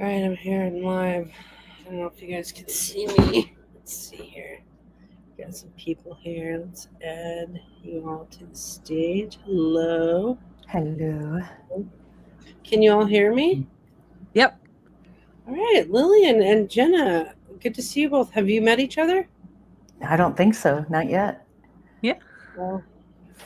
All right, I'm here and live. I don't know if you guys can see me. Let's see here. Got some people here. Let's add you all to the stage. Hello. Hello. Can you all hear me? Yep. All right, Lillian and Jenna. Good to see you both. Have you met each other? I don't think so. Not yet. Yeah. Well,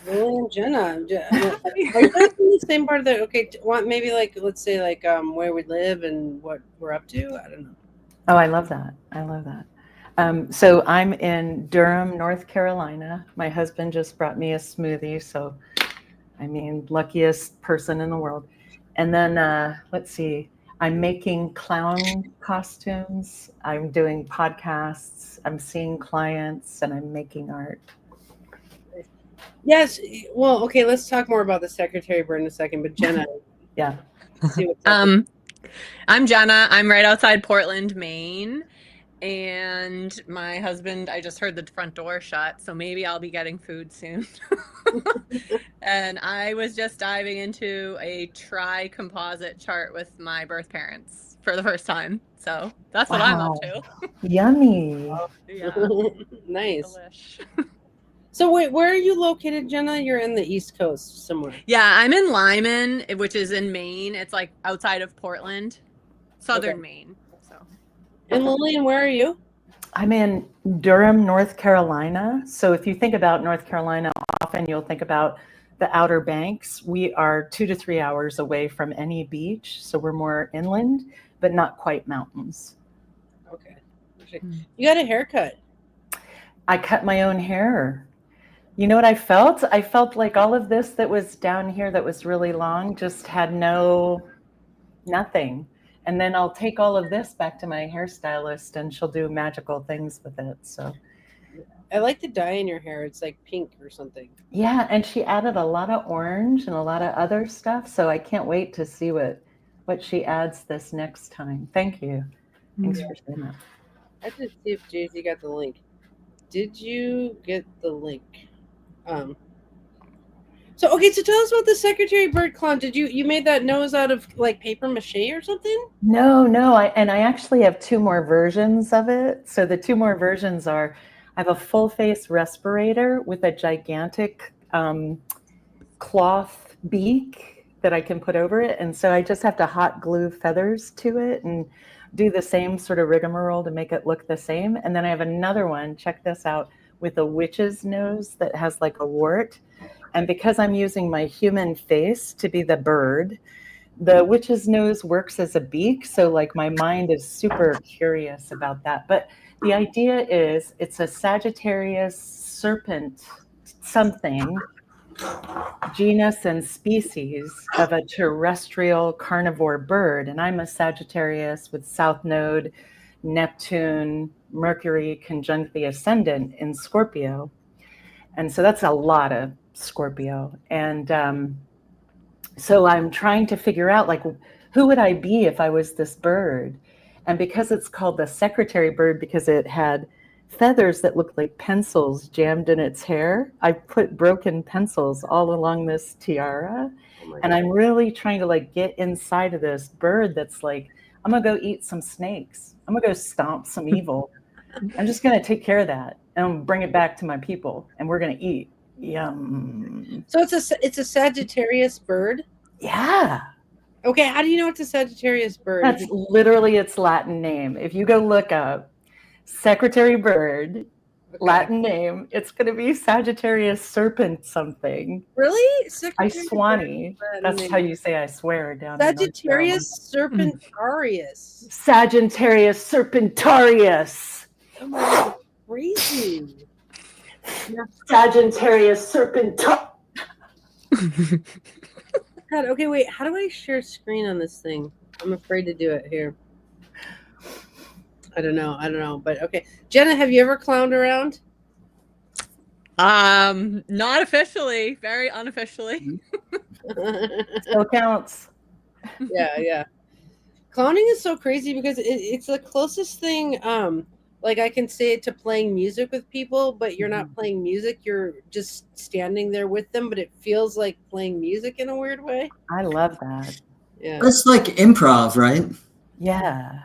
Lillian and Jenna. Are you guys in the same part of the? Okay, want maybe let's say where we live and what we're up to. I don't know. Oh, I love that. I love that. So I'm in Durham, North Carolina. My husband just brought me a smoothie. So, luckiest person in the world. And then let's see. I'm making clown costumes. I'm doing podcasts. I'm seeing clients, and I'm making art. Yes. Well, okay. Let's talk more about the secretary bird in a second. But Jenna, Yeah. see what's up. I'm Jenna. I'm right outside Portland, Maine. And my husband, I just heard the front door shut, so maybe I'll be getting food soon. And I was just diving into a tri-composite chart with my birth parents for the first time. So that's what I'm up to. Yummy. Yeah. Nice. Delish. So wait, where are you located, Jenna? You're in the East Coast somewhere. Yeah, I'm in Lyman, which is in Maine. It's like outside of Portland, southern Maine. So. And Lillian, where are you? I'm in Durham, North Carolina. So if you think about North Carolina, often you'll think about the Outer Banks. We are 2 to 3 hours away from any beach. So we're more inland, but not quite mountains. Okay. You got a haircut. I cut my own hair. You know what I felt? I felt like all of this that was down here that was really long just had nothing. And then I'll take all of this back to my hairstylist and she'll do magical things with it. So I like the dye in your hair. It's like pink or something. Yeah, and she added a lot of orange and a lot of other stuff. So I can't wait to see what she adds this next time. Thank you. Thanks for saying that. I have to see if Jay-Z got the link. Did you get the link? So tell us about the Secretary Bird clown. Did you made that nose out of like paper mache or something? No. I actually have 2 more versions of it. So the 2 more versions are, I have a full face respirator with a gigantic cloth beak that I can put over it. And so I just have to hot glue feathers to it and do the same sort of rigmarole to make it look the same. And then I have another one, check this out, with a witch's nose that has like a wart. And because I'm using my human face to be the bird, the witch's nose works as a beak. So like my mind is super curious about that. But the idea is it's a Sagittarius serpent something, genus and species of a terrestrial carnivore bird. And I'm a Sagittarius with South Node, Neptune, Mercury conjunct the ascendant in Scorpio. And so that's a lot of Scorpio. And so I'm trying to figure out, like, who would I be if I was this bird? And because it's called the secretary bird, because it had feathers that looked like pencils jammed in its hair, I put broken pencils all along this tiara. And I'm really trying to like get inside of this bird that's like, I'm gonna go eat some snakes. I'm gonna go stomp some evil. I'm just gonna take care of that and bring it back to my people, and we're gonna eat. Yum. So it's a Sagittarius bird? Yeah. Okay, how do you know it's a Sagittarius bird? That's literally its Latin name. If you go look up secretary bird, Latin name, it's going to be Sagittarius serpent something. Really? I swanny. That's how you say I swear down Sagittarius serpentarius. Sagittarius serpentarius. Oh my God, crazy. Sagittarius serpentarius. God, okay, wait. How do I share screen on this thing? I'm afraid to do it here. I don't know. But okay. Jenna, have you ever clowned around? Not officially. Very unofficially. Still counts. Yeah. Clowning is so crazy because it's the closest thing. Like I can say it to playing music with people, but you're not playing music. You're just standing there with them, but it feels like playing music in a weird way. I love that. Yeah. It's like improv, right? Yeah.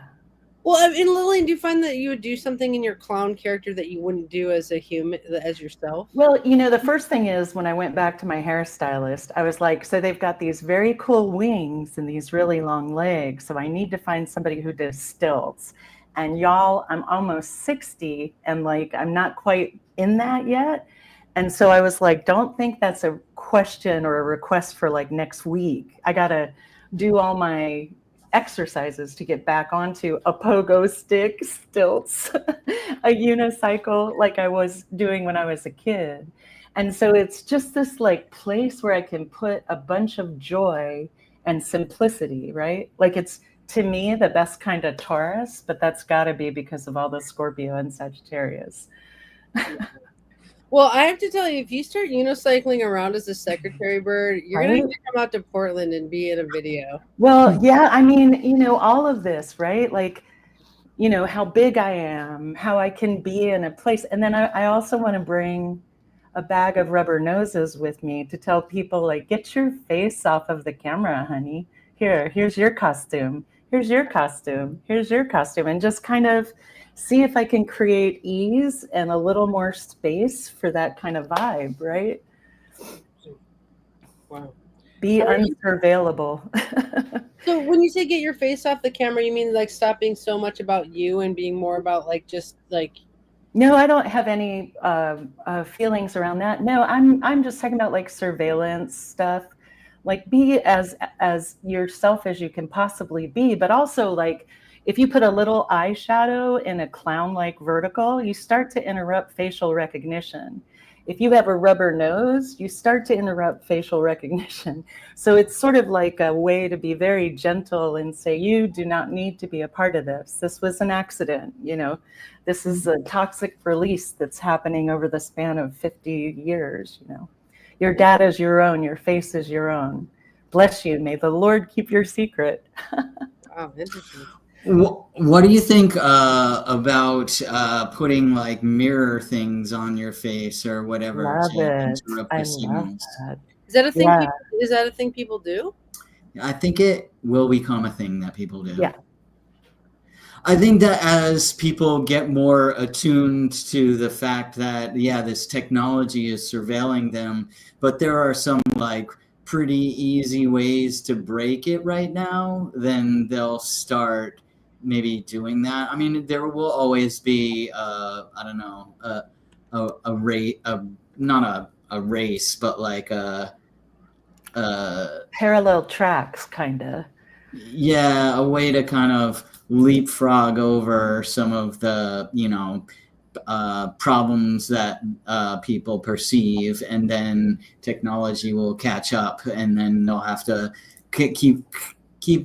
Well, and Lillian, do you find that you would do something in your clown character that you wouldn't do as a human, as yourself? Well, the first thing is when I went back to my hairstylist, I was like, so they've got these very cool wings and these really long legs. So I need to find somebody who does stilts. And y'all, I'm almost 60 and like, I'm not quite in that yet. And so I was like, don't think that's a question or a request for like next week. I got to do all my exercises to get back onto a pogo stick, stilts, a unicycle like I was doing when I was a kid. And so it's just this like place where I can put a bunch of joy and simplicity, right? Like it's to me the best kind of Taurus, but that's got to be because of all the Scorpio and Sagittarius. Well, I have to tell you, if you start unicycling around as a secretary bird, you're going to Right? have to come out to Portland and be in a video. Well, yeah, I mean, all of this, right? Like, how big I am, how I can be in a place. And then I also want to bring a bag of rubber noses with me to tell people, like, get your face off of the camera, honey. Here's your costume. Here's your costume. Here's your costume. And just kind of see if I can create ease and a little more space for that kind of vibe, right? Wow. Be unsurveillable. So when you say get your face off the camera, you mean like stop being so much about you and being more about like just like. No, I don't have any feelings around that. No, I'm just talking about like surveillance stuff. Like be as yourself as you can possibly be, but also like if you put a little eyeshadow in a clown-like vertical, you start to interrupt facial recognition. If you have a rubber nose, you start to interrupt facial recognition. So it's sort of like a way to be very gentle and say, you do not need to be a part of this. This was an accident, This is a toxic release that's happening over the span of 50 years, Your data is your own, your face is your own. Bless you. May the Lord keep your secret. Wow, interesting. What do you think about putting like mirror things on your face or whatever Love to it. interrupt I the love signals? that. Is that a thing? Yeah. Is that a thing people do? I think it will become a thing that people do. Yeah. I think that as people get more attuned to the fact that, this technology is surveilling them, but there are some like pretty easy ways to break it right now, then they'll start maybe doing that. I mean, there will always be, I don't know, a rate, not a race, but like Parallel tracks, kind of. Yeah, a way to kind of leapfrog over some of the, problems that people perceive, and then technology will catch up, and then they'll have to keep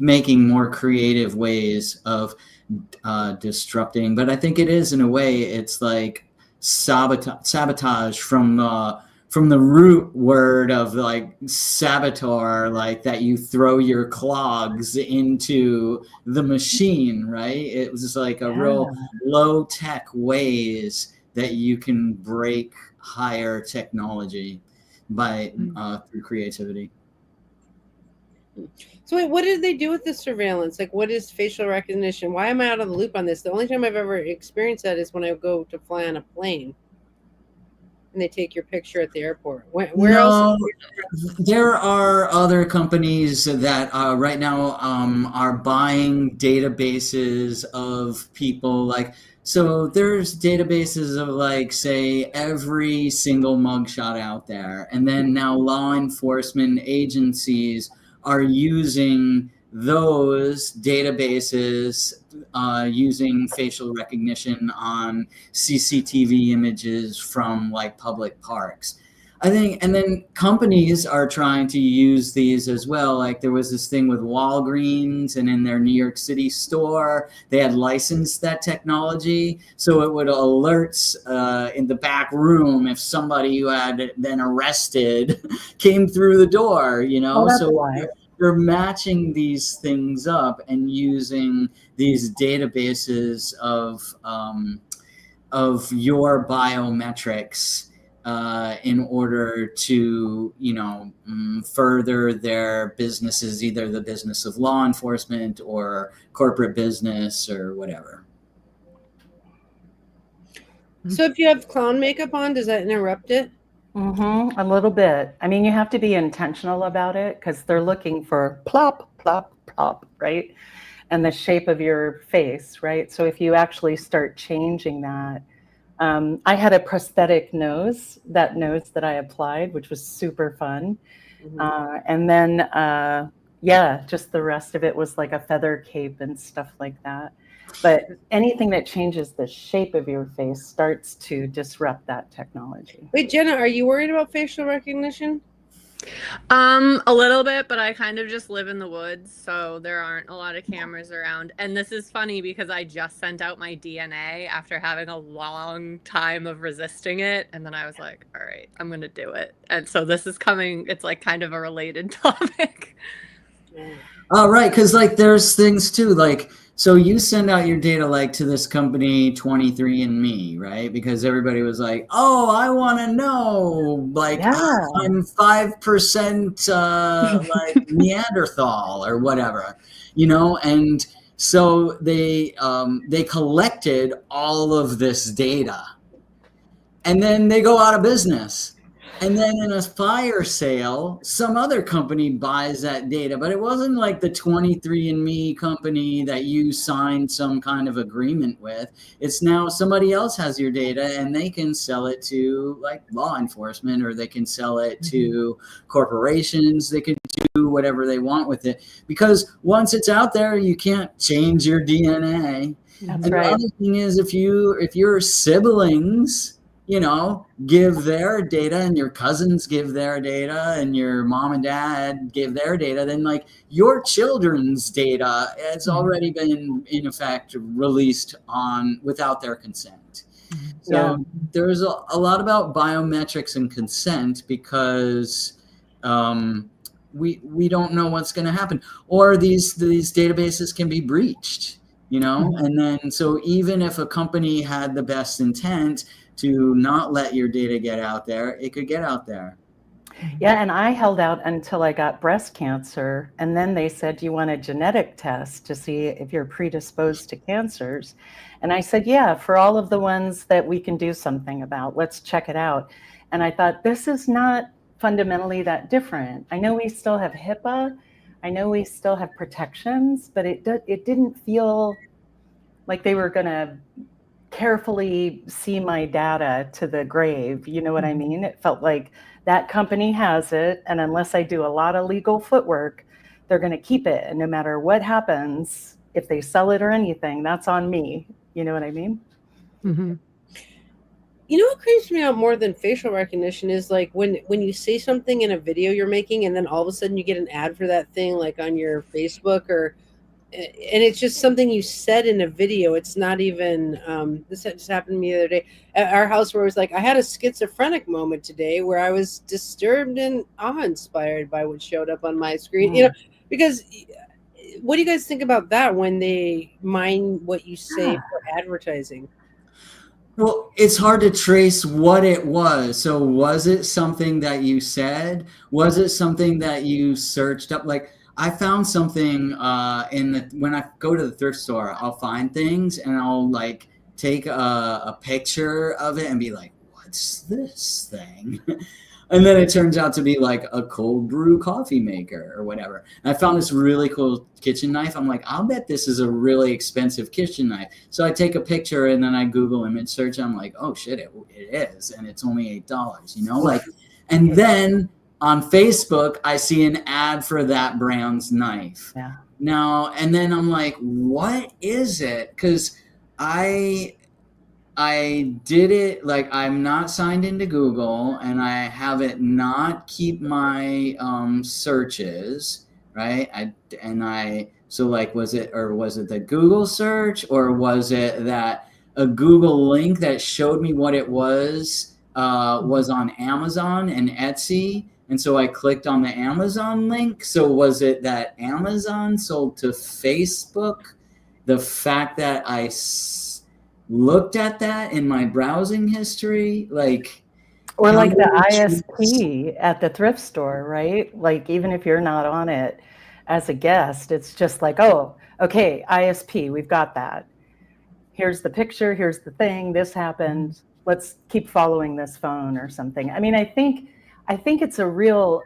making more creative ways of disrupting. But I think it is, in a way, it's like sabotage from the root word of like saboteur, like that you throw your clogs into the machine, right? It was like a real low tech ways that you can break higher technology by through creativity. So wait, what did they do with the surveillance? Like, what is facial recognition? Why am I out of the loop on this? The only time I've ever experienced that is when I go to fly on a plane and they take your picture at the airport. Where else? There are other companies that right now are buying databases of people. Like, so there's databases of like, say, every single mugshot out there. And then now law enforcement agencies are using those databases using facial recognition on CCTV images from like public parks. I think, and then companies are trying to use these as well. Like there was this thing with Walgreens, and in their New York City store, they had licensed that technology. So it would alert in the back room if somebody who had been arrested came through the door, So they're matching these things up and using these databases of your biometrics in order to, further their businesses, either the business of law enforcement or corporate business or whatever. So if you have clown makeup on, does that interrupt it? A little bit. I mean, you have to be intentional about it because they're looking for plop, plop, plop, right? And the shape of your face, right? So if you actually start changing that, I had a prosthetic nose, that nose that I applied, which was super fun. And then, just the rest of it was like a feather cape and stuff like that. But anything that changes the shape of your face starts to disrupt that technology. Wait, Jenna, are you worried about facial recognition? A little bit, but I kind of just live in the woods, so there aren't a lot of cameras around. And this is funny because I just sent out my DNA after having a long time of resisting it, and then I was like, all right, I'm gonna do it. And so this is coming, it's like kind of a related topic. Oh, right, because like there's things too, like, so you send out your data like to this company 23andMe, right? Because everybody was like, oh, I want to know, like, I'm 5% like Neanderthal or whatever, and so they collected all of this data, and then they go out of business. And then in a fire sale, some other company buys that data, but it wasn't like the 23andMe company that you signed some kind of agreement with. It's now somebody else has your data and they can sell it to like law enforcement, or they can sell it to corporations. They can do whatever they want with it, because once it's out there, you can't change your DNA. That's and right. The other thing is, if your siblings, give their data, and your cousins give their data, and your mom and dad give their data, then like your children's data has already been in effect released on without their consent. So there's a lot about biometrics and consent, because we don't know what's going to happen, or these databases can be breached, and then so even if a company had the best intent to not let your data get out there, it could get out there. Yeah, and I held out until I got breast cancer, and then they said, do you want a genetic test to see if you're predisposed to cancers? And I said, yeah, for all of the ones that we can do something about, let's check it out. And I thought, this is not fundamentally that different. I know we still have HIPAA, I know we still have protections, but it didn't feel like they were going to carefully see my data to the grave. You know what I mean? It felt like that company has it, and unless I do a lot of legal footwork, they're going to keep it. And no matter what happens, if they sell it or anything, that's on me. You know what I mean? Mm-hmm. You know what creeps me out more than facial recognition is like when you say something in a video you're making, and then all of a sudden you get an ad for that thing, like on your Facebook, and it's just something you said in a video. It's not even this just happened to me the other day at our house, where it was like, I had a schizophrenic moment today where I was disturbed and awe-inspired by what showed up on my screen. Because what do you guys think about that when they mine what you say for advertising? Well, it's hard to trace what it was. So was it something that you said? Was it something that you searched up? Like, I found something when I go to the thrift store, I'll find things and I'll like take a picture of it and be like, what's this thing? And then it turns out to be like a cold brew coffee maker or whatever. And I found this really cool kitchen knife. I'm like, I'll bet this is a really expensive kitchen knife. So I take a picture and then I Google image search. And I'm like, oh shit, it is. And it's only $8, and then on Facebook, I see an ad for that brand's knife. Yeah. Now, and then I'm like, what is it? Because I did it, like, I'm not signed into Google, and I have it not keep my searches, right? So like, was it the Google search, or was it that a Google link that showed me what it was on Amazon and Etsy? And so I clicked on the Amazon link. So was it that Amazon sold to Facebook? The fact that I looked at that in my browsing history, like, Or like the counterintuitive. ISP at the thrift store, right? Like even if you're not on it as a guest, it's just like, oh, okay, ISP, we've got that. Here's the picture, here's the thing, this happened. Let's keep following this phone or something. I mean, I think it's a real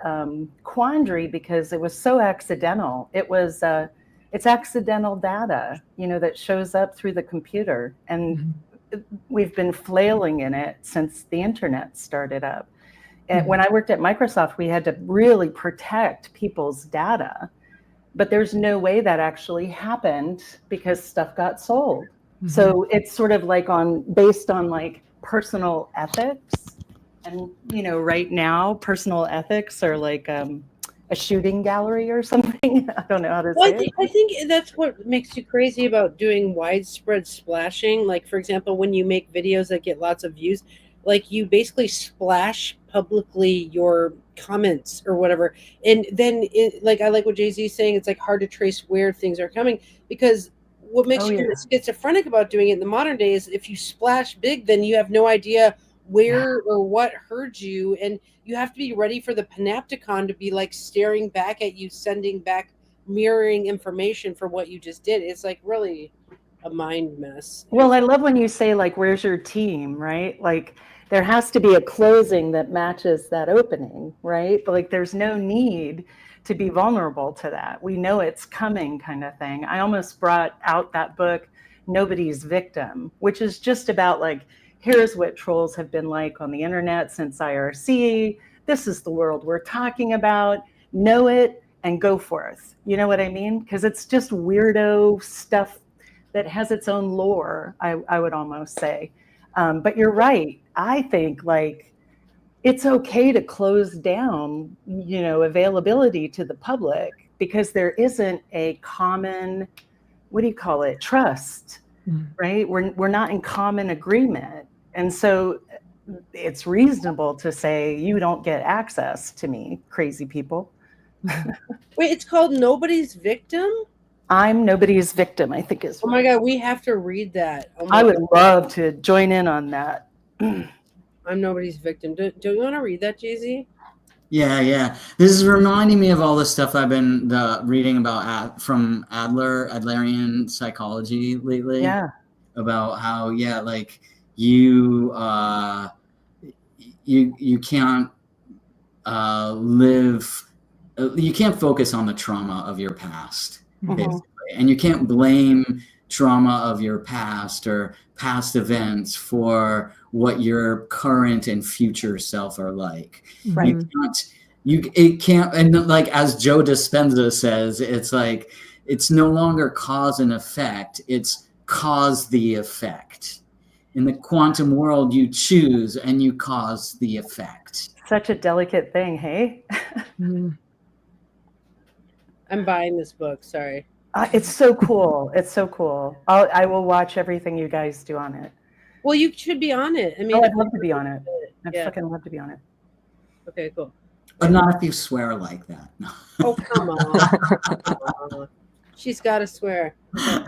quandary because it was so accidental. It's accidental data, that shows up through the computer, and we've been flailing in it since the internet started up. And when I worked at Microsoft, we had to really protect people's data, but there's no way that actually happened because stuff got sold. So it's sort of like based on like personal ethics. And, right now, personal ethics are like a shooting gallery or something. I don't know how to say it. I think that's what makes you crazy about doing widespread splashing. Like, for example, when you make videos that get lots of views, like you basically splash publicly your comments or whatever. And then, I like what Jay-Z's saying, it's like hard to trace where things are coming, because what makes you schizophrenic about doing it in the modern day is if you splash big, then you have no idea where or what heard you, and you have to be ready for the panopticon to be like staring back at you, sending back mirroring information for what you just did. It's like really a mind mess. Well, I love when you say like, where's your team, right? Like there has to be a closing that matches that opening, right? But like there's no need to be vulnerable to that. We know it's coming, kind of thing. I almost brought out that book, Nobody's Victim, which is just about like, here's what trolls have been like on the internet since IRC. This is the world we're talking about. Know it and go forth. You know what I mean? Because it's just weirdo stuff that has its own lore, I would almost say. But you're right. I think like it's okay to close down, availability to the public, because there isn't a common, trust, right? We're not in common agreement. And so it's reasonable to say, you don't get access to me, crazy people. Wait, it's called Nobody's Victim? I'm Nobody's Victim, I think is. Oh my God, we have to read that. Oh I would love to join in on that. I'm Nobody's Victim. Do you want to read that, Jay-Z? Yeah. This is reminding me of all the stuff I've been reading about from Adlerian psychology lately. Yeah. About how, like you can't you can't focus on the trauma of your past, basically. And you can't blame trauma of your past or past events for what your current and future self are like. Right. It can't, and like as Joe Dispenza says, it's like it's no longer cause and effect, it's cause the effect. In the quantum world, you choose and you cause the effect. Such a delicate thing, hey? I'm buying this book, sorry. It's so cool. It's so cool. I will watch everything you guys do on it. Well, you should be on it. I mean, I'd love to be on it. I'd fucking love to be on it. Okay, cool. But not if you swear like that. No. Oh, come on. She's got to swear. I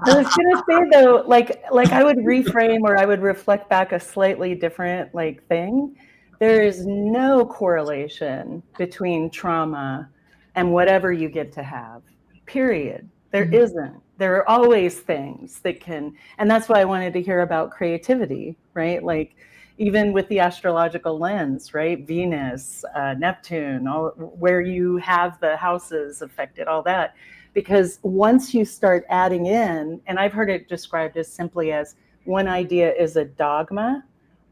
was gonna say though, like I would reframe, or I would reflect back a slightly different like thing. There is no correlation between trauma and whatever you get to have. Period. There isn't. There are always things that can, and that's why I wanted to hear about creativity, right? Like even with the astrological lens, right? Venus, Neptune, all where you have the houses affected, all that. Because once you start adding in, and I've heard it described as simply as one idea is a dogma,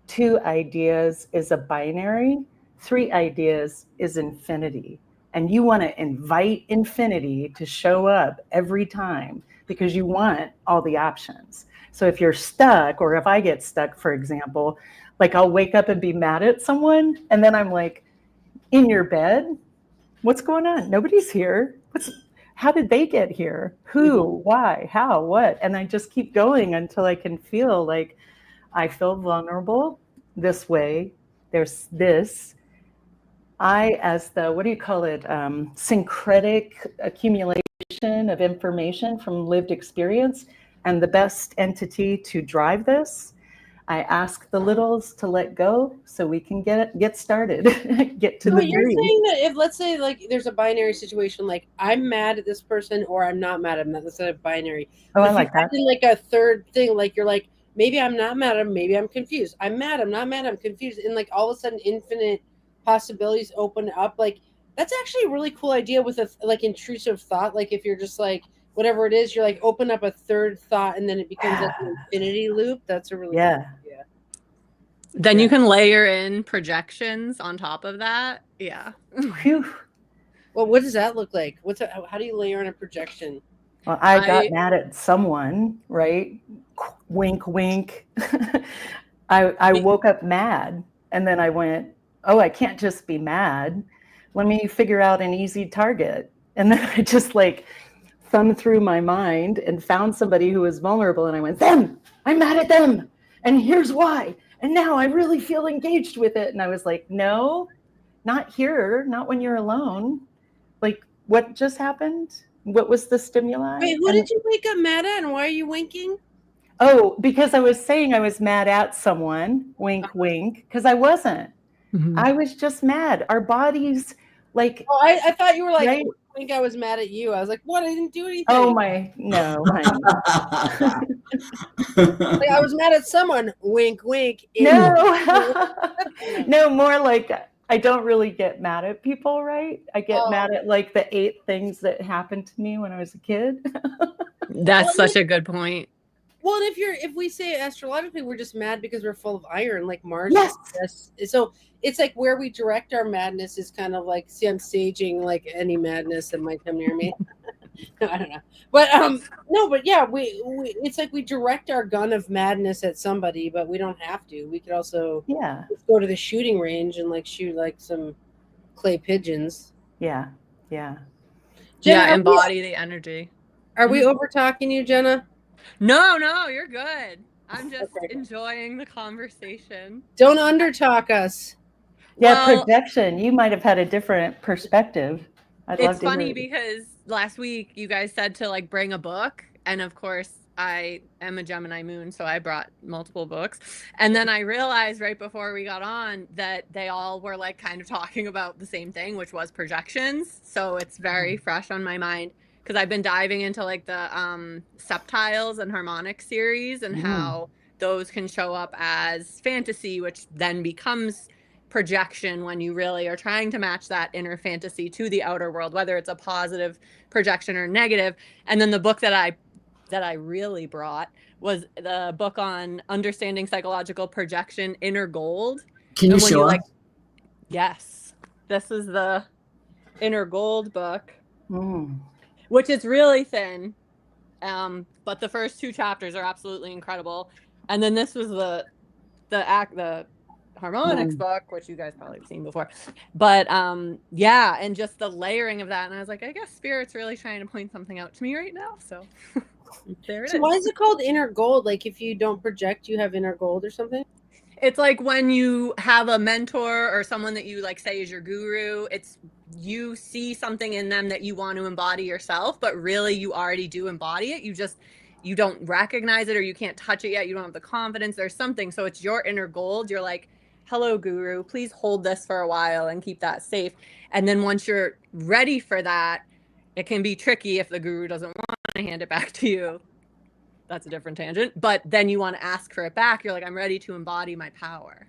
2 ideas is a binary, 3 ideas is infinity. And you want to invite infinity to show up every time because you want all the options. So if you're stuck, or if I get stuck, for example, like I'll wake up and be mad at someone, and then I'm like, in your bed? What's going on? Nobody's here. How did they get here? Who? Why? How? What? And I just keep going until I can feel like I feel vulnerable this way. There's this. I, as the, what do you call it? Syncretic accumulation of information from lived experience, and the best entity to drive this. I ask the littles to let go so we can get started, get to So the you're breathe. saying that if, let's say, like there's a binary situation, like I'm mad at this person or I'm not mad at them, that's a binary. Oh, But I if like you that. add in like a third thing, like you're like, maybe I'm not mad at them, maybe I'm confused. I'm mad, I'm not mad, I'm confused. And like all of a sudden infinite possibilities open up. Like that's actually a really cool idea with a like intrusive thought. Like if you're just like whatever it is, you're like open up a third thought and then it becomes like an infinity loop. That's a really Yeah. cool idea. Then you can layer in projections on top of that. Yeah. Phew. Well, what does that look like? How do you layer in a projection? Well, I got mad at someone, right? Wink, wink. I woke up mad, and then I went, oh, I can't just be mad. Let me figure out an easy target. And then I just like thumbed through my mind and found somebody who was vulnerable, and I went, them, I'm mad at them. And here's why. And now I really feel engaged with it. And I was like, no, not here, not when you're alone. Like, what just happened? What was the stimuli? Wait, who did you wake up mad at, and why are you winking? Oh, because I was saying I was mad at someone, wink, wink, because I wasn't. I was just mad. Our bodies, like. Oh, I thought you were like, right? I think I was mad at you. I was like, what? I didn't do anything. Oh my, no, honey. Like, I was mad at someone. Wink, wink. No, no, more like I don't really get mad at people, right? I get mad at like the 8 things that happened to me when I was a kid. That's such a good point. Well, if we say astrologically, we're just mad because we're full of iron, like Mars. Yes. So it's like where we direct our madness is kind of like, see, I'm staging like any madness that might come near me. I don't know, but no, but yeah, we it's like we direct our gun of madness at somebody, but we don't have to. We could also just go to the shooting range and like shoot like some clay pigeons. Yeah. Jenna, embody the energy. Are we over talking you, Jenna? No, you're good. I'm just enjoying the conversation. Don't undertalk us. Yeah, projection. You might have had a different perspective. It's funny because last week you guys said to like bring a book, and of course I am a Gemini moon, so I brought multiple books. And then I realized right before we got on that they all were like kind of talking about the same thing, which was projections. So it's very fresh on my mind because I've been diving into like the septiles and harmonic series and how those can show up as fantasy, which then becomes projection when you really are trying to match that inner fantasy to the outer world, whether it's a positive projection or negative. And then the book that I really brought was the book on understanding psychological projection, Inner Gold. Can you show us? Yes, this is the Inner Gold book, which is really thin, but the first 2 chapters are absolutely incredible. And then this was the harmonics book, which you guys probably have seen before, but and just the layering of that, and I was like, I guess Spirit's really trying to point something out to me right now, so there it is. Why is it called Inner Gold? Like if you don't project, you have inner gold or something? It's like when you have a mentor or someone that you like say is your guru, it's you see something in them that you want to embody yourself, but really you already do embody it. You don't recognize it, or you can't touch it yet. You don't have the confidence. There's something. So it's your inner gold. You're like, hello, guru, please hold this for a while and keep that safe. And then once you're ready for that, it can be tricky if the guru doesn't want to hand it back to you. That's a different tangent. But then you want to ask for it back. You're like, I'm ready to embody my power.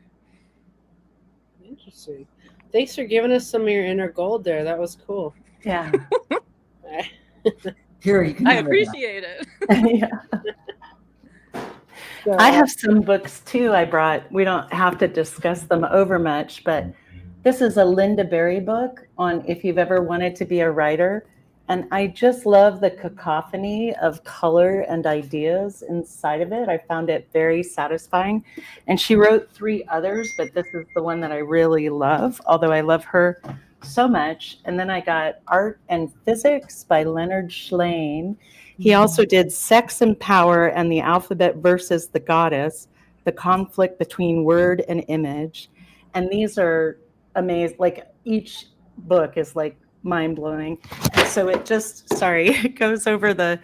Interesting. Thanks for giving us some of your inner gold there. That was cool. Yeah. Here, you can I appreciate it. So, I have some books too I brought. We don't have to discuss them over much, but this is a Linda Berry book on if you've ever wanted to be a writer. And I just love the cacophony of color and ideas inside of it. I found it very satisfying. And she wrote 3 others, but this is the one that I really love, although I love her so much. And then I got Art and Physics by Leonard Shlain. He also did Sex and Power and the Alphabet versus the Goddess, the conflict between word and image. And these are amazing. Like each book is like mind-blowing. And so it goes over the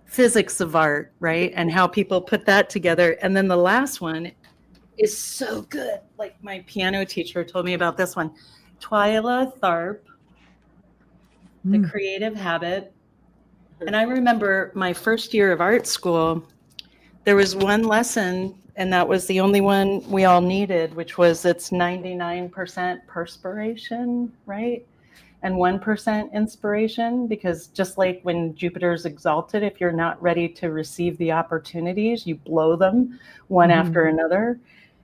physics of art, right? And how people put that together. And then the last one is so good. Like my piano teacher told me about this one. Twyla Tharp, The Creative Habit. And I remember my first year of art school, there was one lesson, and that was the only one we all needed, which was it's 99% perspiration, right? And 1% inspiration, because just like when Jupiter's exalted, if you're not ready to receive the opportunities, you blow them one after another.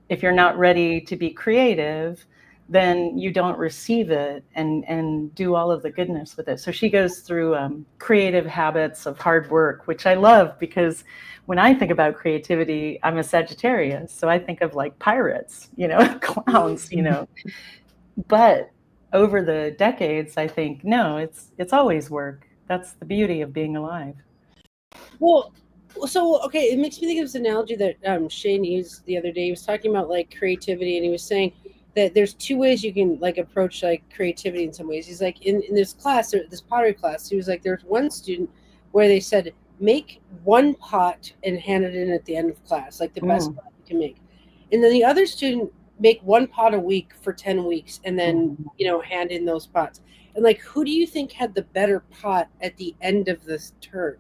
If you're not ready to be creative, then you don't receive it and do all of the goodness with it. So she goes through creative habits of hard work, which I love, because when I think about creativity, I'm a Sagittarius. So I think of like pirates, clowns, but over the decades, I think, no, it's always work. That's the beauty of being alive. Well, so okay, it makes me think of this analogy that Shane used the other day. He was talking about like creativity, and he was saying that there's two ways you can like approach like creativity in some ways. He's like in this class, this pottery class, he was like, there's one student where they said make one pot and hand it in at the end of class, like the best pot you can make. And then the other student make one pot a week for 10 weeks and then hand in those pots. And like, who do you think had the better pot at the end of this term?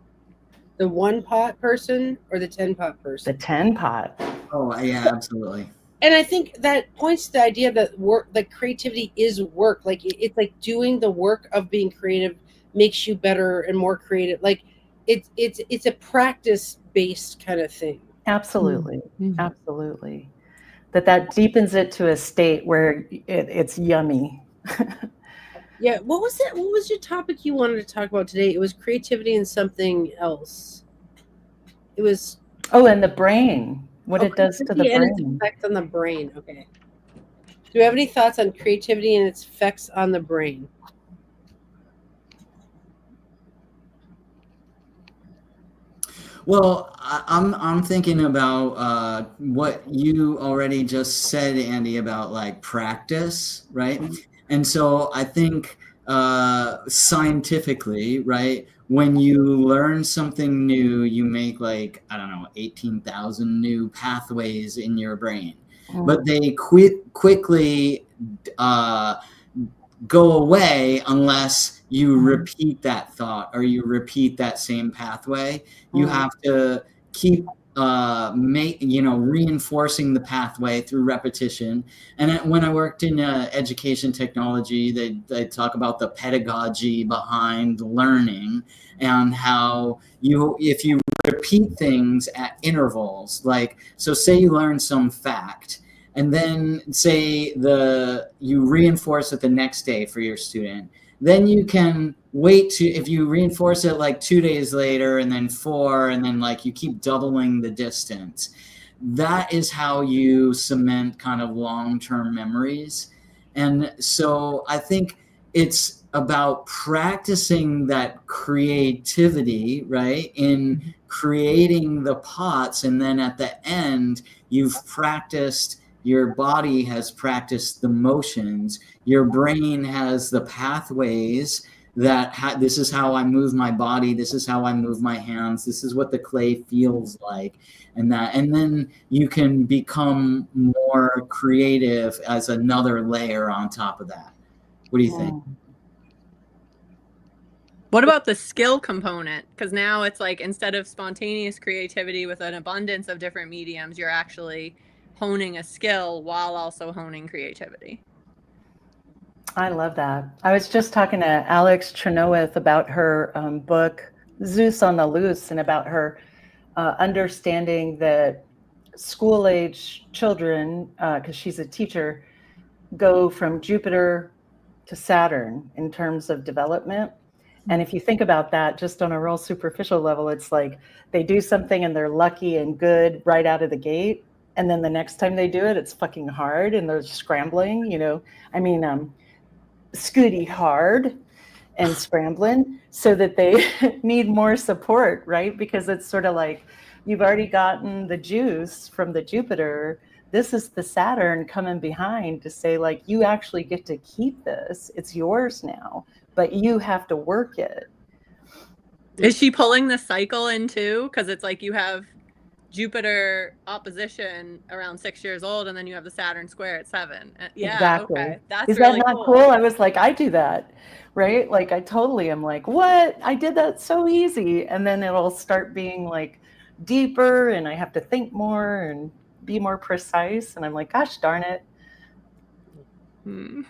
The one pot person or the 10 pot person? The 10 pot. Oh yeah, absolutely. And I think that points to the idea that work, like creativity is work. Like it's like doing the work of being creative makes you better and more creative. Like it's a practice based kind of thing. Absolutely. Absolutely. That deepens it to a state where it's yummy. Yeah. What was it? What was your topic you wanted to talk about today? It was creativity and something else. It was and the brain. What it does to the brain. And its effect on the brain. Okay. Do you have any thoughts on creativity and its effects on the brain? Well, I'm thinking about what you already just said, Andy, about like practice, right? And so I think scientifically, right, when you learn something new, you make like, I don't know, 18,000 new pathways in your brain, but they quickly go away unless you repeat that thought or you repeat that same pathway. You have to keep reinforcing the pathway through repetition. And when I worked in education technology, they talk about the pedagogy behind learning and how if you repeat things at intervals, like, so say you learn some fact, and then say you reinforce it the next day for your student. Then you can wait if you reinforce it like 2 days later and then 4, and then like you keep doubling the distance. That is how you cement kind of long-term memories. And so I think it's about practicing that creativity, right, in creating the pots. And then at the end, you've practiced. Your body has practiced the motions. Your brain has the pathways that this is how I move my body. This is how I move my hands. This is what the clay feels like. And then you can become more creative as another layer on top of that. What do you think? What about the skill component? Because now it's like, instead of spontaneous creativity with an abundance of different mediums, you're actually honing a skill while also honing creativity. I love that. I was just talking to Alex Chenoweth about her book, Zeus on the Loose, and about her understanding that school-age children, because she's a teacher, go from Jupiter to Saturn in terms of development. And if you think about that just on a real superficial level, it's like they do something and they're lucky and good right out of the gate. And then the next time they do it, it's fucking hard and they're scrambling, scooty hard and scrambling, so that they need more support, right? Because it's sort of like you've already gotten the juice from the Jupiter. This is the Saturn coming behind to say, like, you actually get to keep this. It's yours now, but you have to work it. Is she pulling the cycle in too? Because it's like you have Jupiter opposition around 6 years old, and then you have the Saturn square at 7. Yeah, Exactly. okay. That's Is that really not cool? I was like, I do that, right? Like I totally am like, what? I did that so easy. And then it'll start being like deeper and I have to think more and be more precise. And I'm like, gosh darn it. Hmm.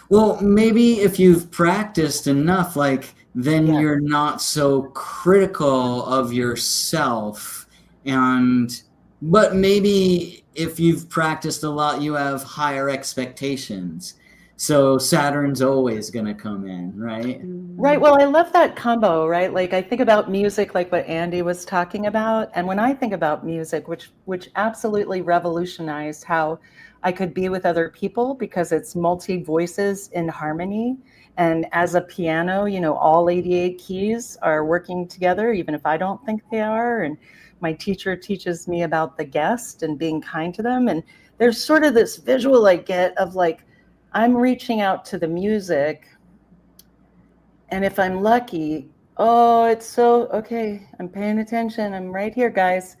Well, maybe if you've practiced enough, like then Yeah. you're not so critical of yourself. But maybe if you've practiced a lot, you have higher expectations. So Saturn's always going to come in, right? Right. Well, I love that combo, right? Like I think about music, like what Andy was talking about. And when I think about music, which absolutely revolutionized how I could be with other people because it's multi voices in harmony. And as a piano, you know, all 88 keys are working together, even if I don't think they are. And my teacher teaches me about the guest and being kind to them. And there's sort of this visual I get of like, I'm reaching out to the music. And if I'm lucky, oh, it's so, okay, I'm paying attention. I'm right here, guys.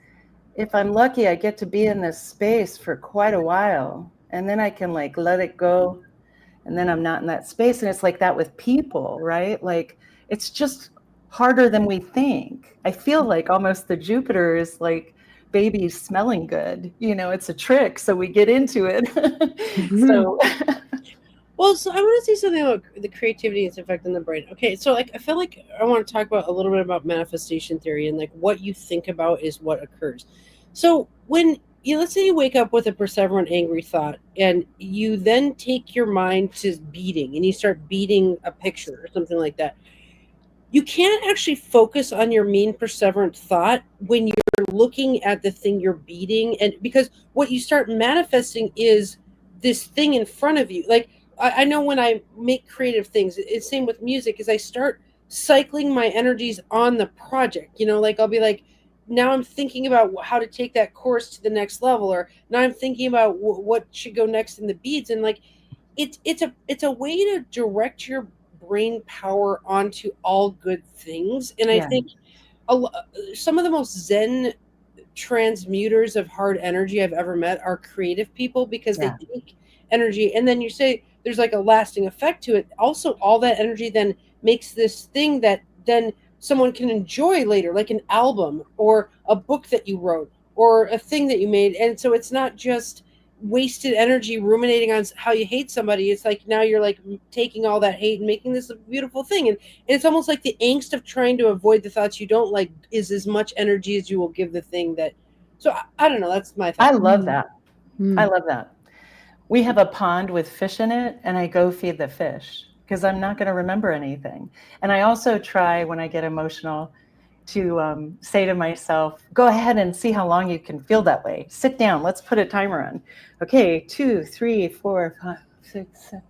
If I'm lucky, I get to be in this space for quite a while. And then I can like let it go. And then I'm not in that space. And it's like that with people, right? Like it's just harder than we think. I feel like almost the Jupiter is like babies smelling good. You know, it's a trick. So we get into it. So Well, so I want to say something about the creativity and its effect on the brain. Okay, so like I feel like I want to talk about a little bit about manifestation theory and like what you think about is what occurs. So when you let's say you wake up with a perseverant angry thought and you then take your mind to beating and you start beating a picture or something like that. You can't actually focus on your mean perseverant thought when you're looking at the thing you're beating, and because what you start manifesting is this thing in front of you. Like I know when I make creative things, it's same with music, is I start cycling my energies on the project. You know, like I'll be like, now I'm thinking about how to take that course to the next level, or now I'm thinking about what should go next in the beats, and like it's a way to direct your brain power onto all good things. And I yeah, think some of the most zen transmuters of hard energy I've ever met are creative people, because they yeah, take energy and then you say there's like a lasting effect to it. Also, all that energy then makes this thing that then someone can enjoy later, like an album or a book that you wrote or a thing that you made. And so it's not just wasted energy ruminating on how you hate somebody. It's like now you're like taking all that hate and making this a beautiful thing. And it's almost like the angst of trying to avoid the thoughts you don't like is as much energy as you will give the thing that. So I don't know. That's my I thought. love that. Hmm. I love that. We have a pond with fish in it, and I go feed the fish because I'm not going to remember anything. And I also try when I get emotional to say to myself, go ahead and see how long you can feel that way. Sit down. Let's put a timer on. Okay, 2, 3, 4, 5, 6, 7.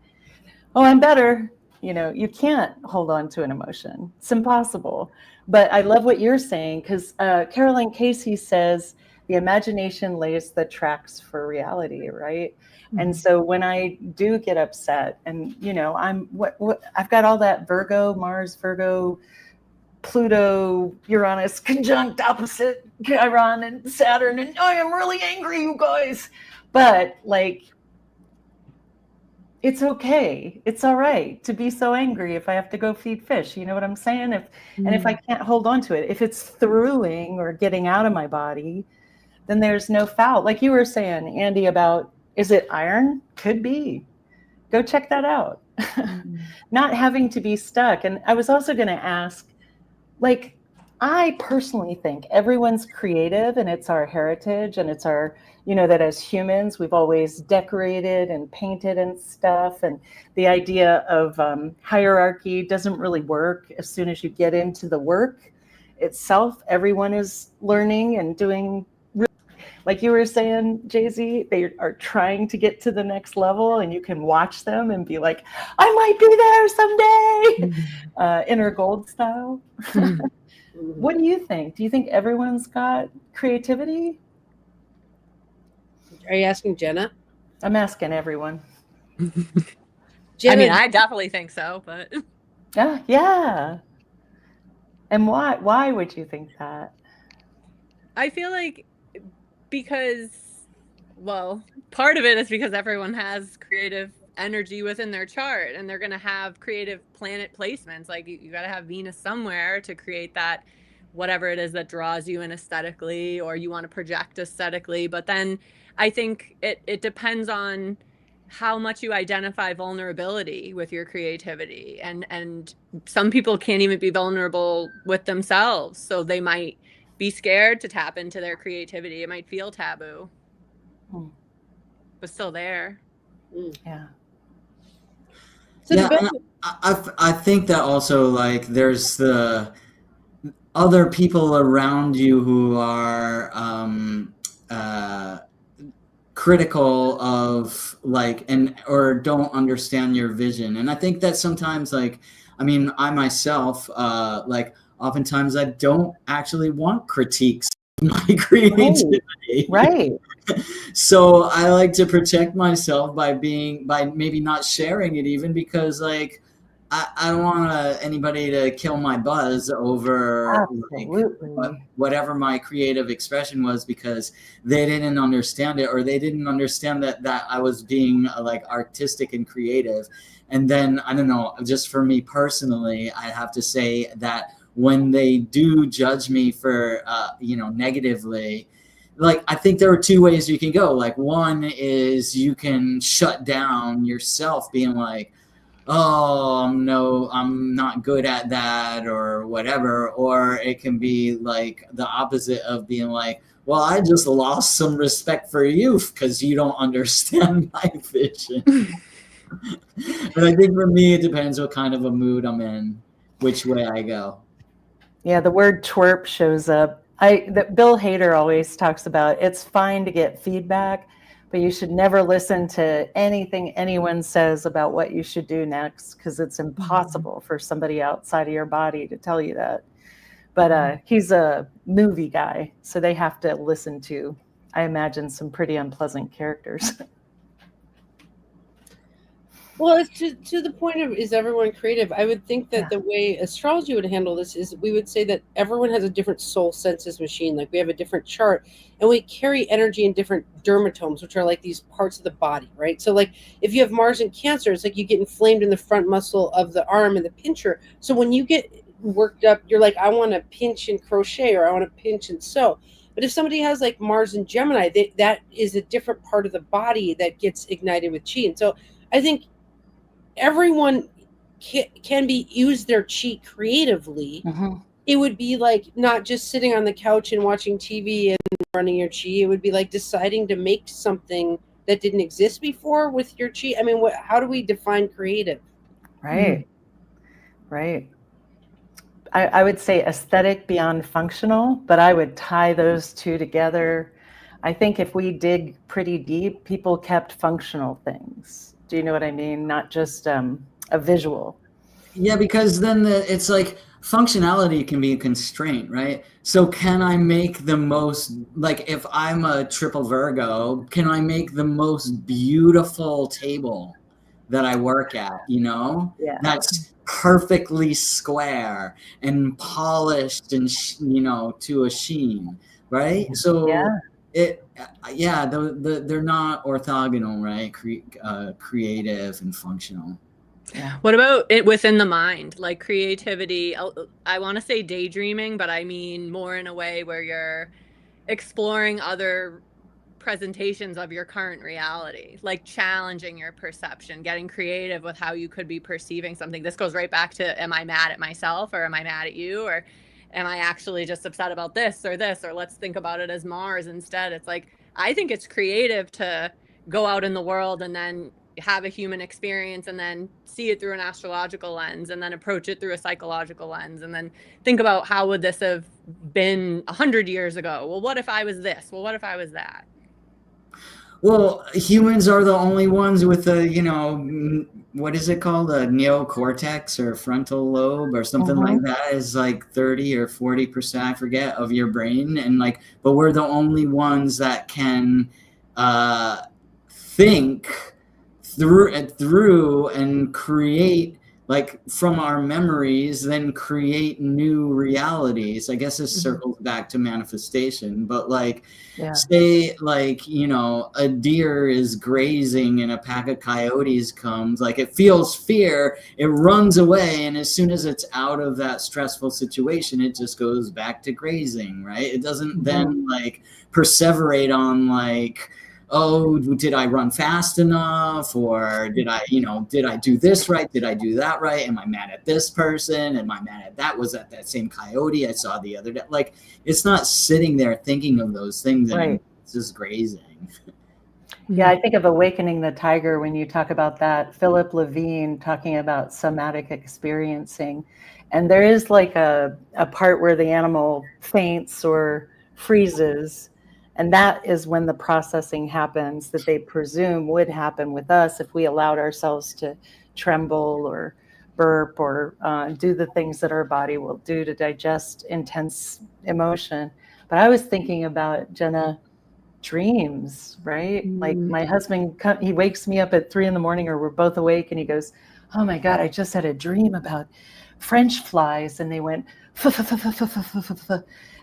Oh, I'm better. You know, you can't hold on to an emotion. It's impossible. But I love what you're saying because Caroline Casey says the imagination lays the tracks for reality, right? And so when I do get upset, and you know, I've got all that Virgo, Mars, Virgo, Pluto, Uranus conjunct opposite Chiron and Saturn, and I am really angry, you guys. But like, it's okay. It's all right to be so angry if I have to go feed fish. You know what I'm saying? And if I can't hold on to it, if it's throughing or getting out of my body, then there's no foul. Like you were saying, Andy, about is it iron? Could be. Go check that out. Not having to be stuck. And I was also going to ask, like, I personally think everyone's creative and it's our heritage and it's our, you know, that as humans, we've always decorated and painted and stuff. And the idea of hierarchy doesn't really work. As soon as you get into the work itself, everyone is learning and doing, like you were saying, Jay-Z, they are trying to get to the next level and you can watch them and be like, I might be there someday, inner gold style. What do you think? Do you think everyone's got creativity? Are you asking Jenna? I'm asking everyone. Jenna, I mean, I definitely think so, but Yeah. And why would you think that? I feel like because, well, part of it is because everyone has creative energy within their chart and they're going to have creative planet placements. Like you got to have Venus somewhere to create that, whatever it is that draws you in aesthetically or you want to project aesthetically. But then I think it depends on how much you identify vulnerability with your creativity. And some people can't even be vulnerable with themselves. So they might be scared to tap into their creativity. It might feel taboo, but still there. Yeah. So Yeah, the and I think that also, like, there's the other people around you who are critical of, like, and or don't understand your vision. And I think that sometimes, like, I mean, I myself, like, oftentimes I don't actually want critiques of my creativity. Right. So I like to protect myself by maybe not sharing it, even because, like, I don't want anybody to kill my buzz over, like, Absolutely. whatever my creative expression was, because they didn't understand it, or they didn't understand that I was being like artistic and creative. And then, I don't know, just for me personally, I have to say that when they do judge me for negatively, like, I think there are two ways you can go. Like, one is you can shut down yourself, being like, oh, no, I'm not good at that, or whatever. Or it can be like the opposite of being like, well, I just lost some respect for you because you don't understand my vision. But I think for me, it depends what kind of a mood I'm in, which way I go. Yeah, the word twerp shows up. Bill Hader always talks about it's fine to get feedback, but you should never listen to anything anyone says about what you should do next, because it's impossible for somebody outside of your body to tell you that. But he's a movie guy, so they have to listen to, I imagine, some pretty unpleasant characters. Well, it's to the point of, is everyone creative? I would think that the way astrology would handle this is we would say that everyone has a different soul census machine. Like, we have a different chart, and we carry energy in different dermatomes, which are like these parts of the body, right? So, like, if you have Mars in Cancer, it's like you get inflamed in the front muscle of the arm and the pincher. So when you get worked up, you're like, I want to pinch and crochet, or I want to pinch and sew. But if somebody has like Mars in Gemini, that is a different part of the body that gets ignited with chi. And so I think everyone can be use their chi creatively. It would be like not just sitting on the couch and watching TV and running your chi. It would be like deciding to make something that didn't exist before with your chi. I mean, how do we define creative? Right. I would say aesthetic beyond functional, but I would tie those two together. I think if we dig pretty deep, people kept functional things. Do you know what I mean? Not just a visual. Yeah, because then it's like functionality can be a constraint, right? So can I make the most, like, if I'm a triple Virgo, can I make the most beautiful table that I work at, Yeah. That's perfectly square and polished and, to a sheen, right? So they're not orthogonal, right? Creative and functional. Yeah. What about it within the mind? Like creativity, I want to say daydreaming, but I mean more in a way where you're exploring other presentations of your current reality, like challenging your perception, getting creative with how you could be perceiving something. This goes right back to, am I mad at myself, or am I mad at you, or am I actually just upset about this, or let's think about it as Mars instead. It's like, I think it's creative to go out in the world and then have a human experience and then see it through an astrological lens and then approach it through a psychological lens and then think about, how would this have been 100 years ago? Well, what if I was this? Well, what if I was that? Well, humans are the only ones with a, what is it called? A neocortex or frontal lobe or something like that, is like 30 or 40%, I forget, of your brain. And like, but we're the only ones that can think through and create like from our memories then create new realities. I guess this circles back to manifestation, but like say like, you know, a deer is grazing and a pack of coyotes comes, like it feels fear, it runs away, and as soon as it's out of that stressful situation, it just goes back to grazing, right? It doesn't then like perseverate on like, oh, did I run fast enough? Or did I, you know, did I do this right? Did I do that right? Am I mad at this person? Am I mad at that? Was that same coyote I saw the other day? Like, it's not sitting there thinking of those things anymore. It's just grazing. Yeah, I think of Awakening the Tiger when you talk about that. Philip Levine talking about somatic experiencing. And there is like a part where the animal faints or freezes. And that is when the processing happens that they presume would happen with us if we allowed ourselves to tremble or burp or do the things that our body will do to digest intense emotion. But I was thinking about, Jenna, dreams, right? Like my husband, he wakes me up at 3 a.m, or we're both awake, and he goes, "Oh my God, I just had a dream about French flies," and they went,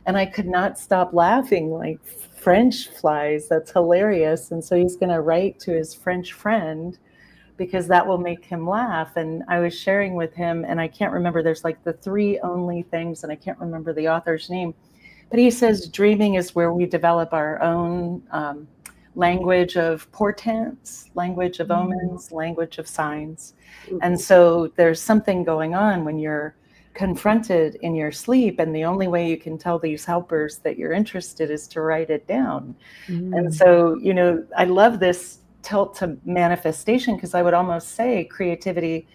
and I could not stop laughing, like, French flies, that's hilarious. And so he's going to write to his French friend because that will make him laugh. And I was sharing with him, and I can't remember, there's like the 3 only things, and I can't remember the author's name. But he says dreaming is where we develop our own language of portents, language of omens, language of signs. And so there's something going on when you're confronted in your sleep, and the only way you can tell these helpers that you're interested is to write it down. And so, you know, I love this tilt to manifestation, because I would almost say creativity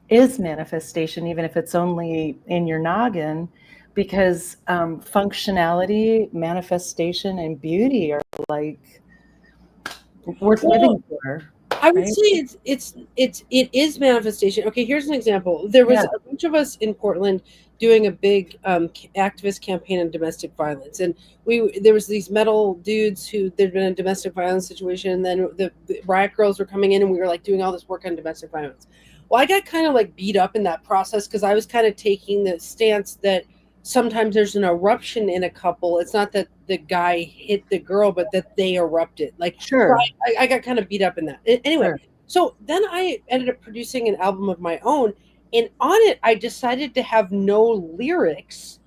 is manifestation, even if it's only in your noggin. Because functionality, manifestation, and beauty are like worth living for. I would say it is manifestation. Okay, here's an example. There was a bunch of us in Portland doing a big activist campaign on domestic violence, and there was these metal dudes who there'd been a domestic violence situation, and then the riot girls were coming in, and we were like doing all this work on domestic violence. Well, I got kind of like beat up in that process because I was kind of taking the stance that sometimes there's an eruption in a couple. It's not that the guy hit the girl, but that they erupted. Like, sure, I got kind of beat up in that. Anyway, so then I ended up producing an album of my own, and on it I decided to have no lyrics,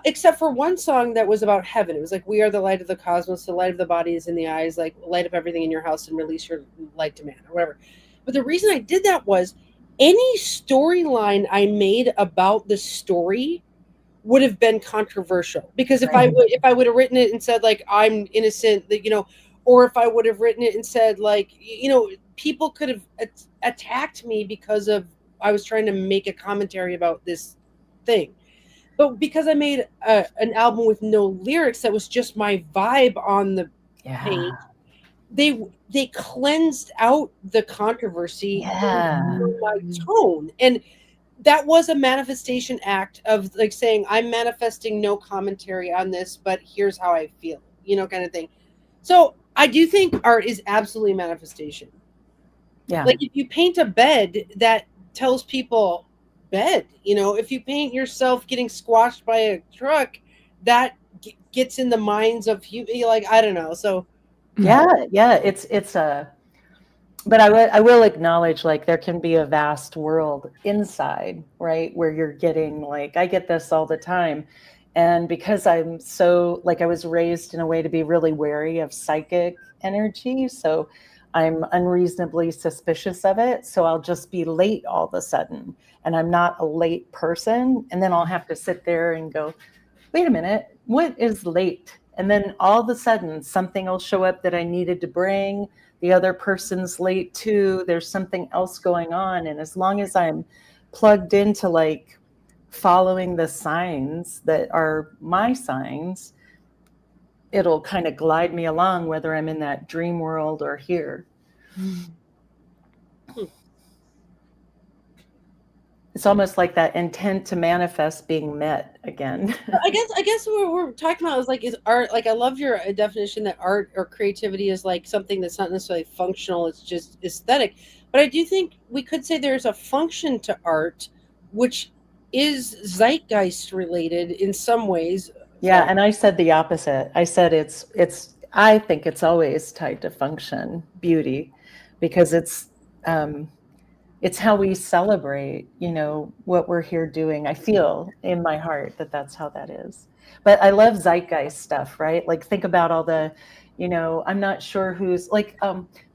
except for one song that was about heaven. It was like, "We are the light of the cosmos, the light of the body is in the eyes, like light up everything in your house and release your light to man," or whatever. But the reason I did that was any storyline I made about the story would have been controversial, because if I would have written it and said like I'm innocent, that, you know, or if I would have written it and said like, you know, people could have attacked me because of I was trying to make a commentary about this thing. But because I made an album with no lyrics, that was just my vibe on the page, they cleansed out the controversy from my tone. And that was a manifestation act of like saying, I'm manifesting no commentary on this, but here's how I feel, you know, kind of thing. So I do think art is absolutely manifestation. Yeah. Like if you paint a bed, that tells people bed, you know, if you paint yourself getting squashed by a truck, that gets in the minds of you, like, I don't know. So yeah, it's a, but I will acknowledge, like, there can be a vast world inside, right, where you're getting, like, I get this all the time. And because I'm so, like, I was raised in a way to be really wary of psychic energy, so I'm unreasonably suspicious of it. So I'll just be late all of a sudden, and I'm not a late person. And then I'll have to sit there and go, wait a minute, what is late? And then all of a sudden something will show up that I needed to bring. The other person's late too. There's something else going on. And as long as I'm plugged into like following the signs that are my signs, it'll kind of glide me along, whether I'm in that dream world or here. it's almost like that intent to manifest being met again. I guess what we're talking about is like, is art, like I love your definition that art or creativity is like something that's not necessarily functional, it's just aesthetic. But I do think we could say there's a function to art which is zeitgeist related in some ways. Yeah, and I said the opposite. I said I think it's always tied to function, beauty, because it's how we celebrate, what we're here doing. I feel in my heart that that's how that is. But I love zeitgeist stuff, right? Like think about all the, I'm not sure who's like,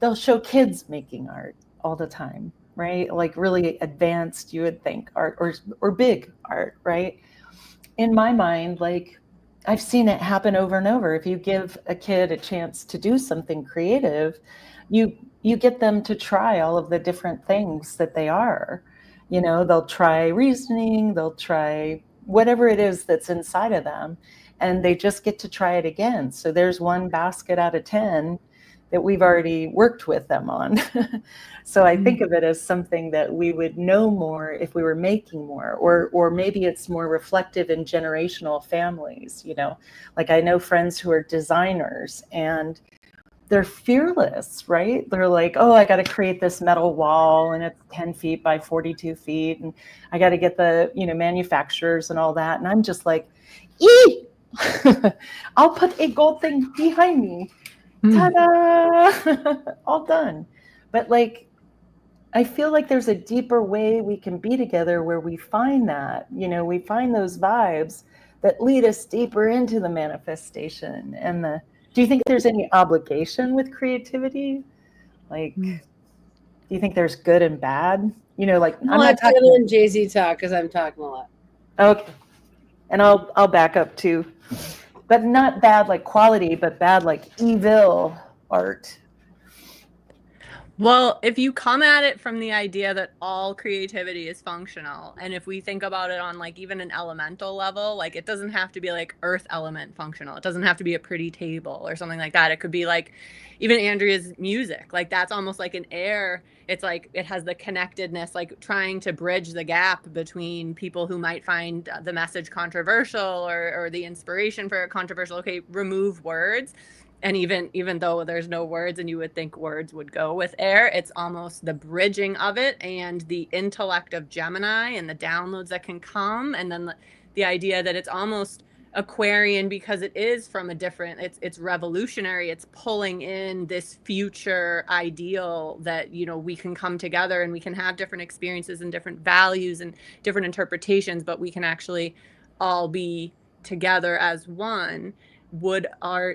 they'll show kids making art all the time, right? Like really advanced, you would think, art or big art, right? In my mind, like I've seen it happen over and over. If you give a kid a chance to do something creative, you get them to try all of the different things that they are. They'll try reasoning, they'll try whatever it is that's inside of them, and they just get to try it again. So there's one basket out of 10 that we've already worked with them on. So I think of it as something that we would know more if we were making more, or maybe it's more reflective in generational families. Like I know friends who are designers and they're fearless, right? They're like, oh, I got to create this metal wall and it's 10 feet by 42 feet. And I got to get the, manufacturers and all that. And I'm just like, I'll put a gold thing behind me. Ta-da! All done. But like, I feel like there's a deeper way we can be together where we find that, we find those vibes that lead us deeper into the manifestation and do you think there's any obligation with creativity? Like, do you think there's good and bad? Like I'm not talking Jay-Z talk because I'm talking a lot. Okay. And I'll back up too. But not bad like quality, but bad like evil art. Well, if you come at it from the idea that all creativity is functional, and if we think about it on like even an elemental level, like it doesn't have to be like earth element functional. It doesn't have to be a pretty table or something like that. It could be like even Andrea's music, like that's almost like an air. It's like it has the connectedness, like trying to bridge the gap between people who might find the message controversial or the inspiration for a controversial. Okay, remove words. And even though there's no words and you would think words would go with air, it's almost the bridging of it and the intellect of Gemini and the downloads that can come. And then the idea that it's almost Aquarian because it is from a different, it's revolutionary. It's pulling in this future ideal that, we can come together and we can have different experiences and different values and different interpretations, but we can actually all be together as one. Would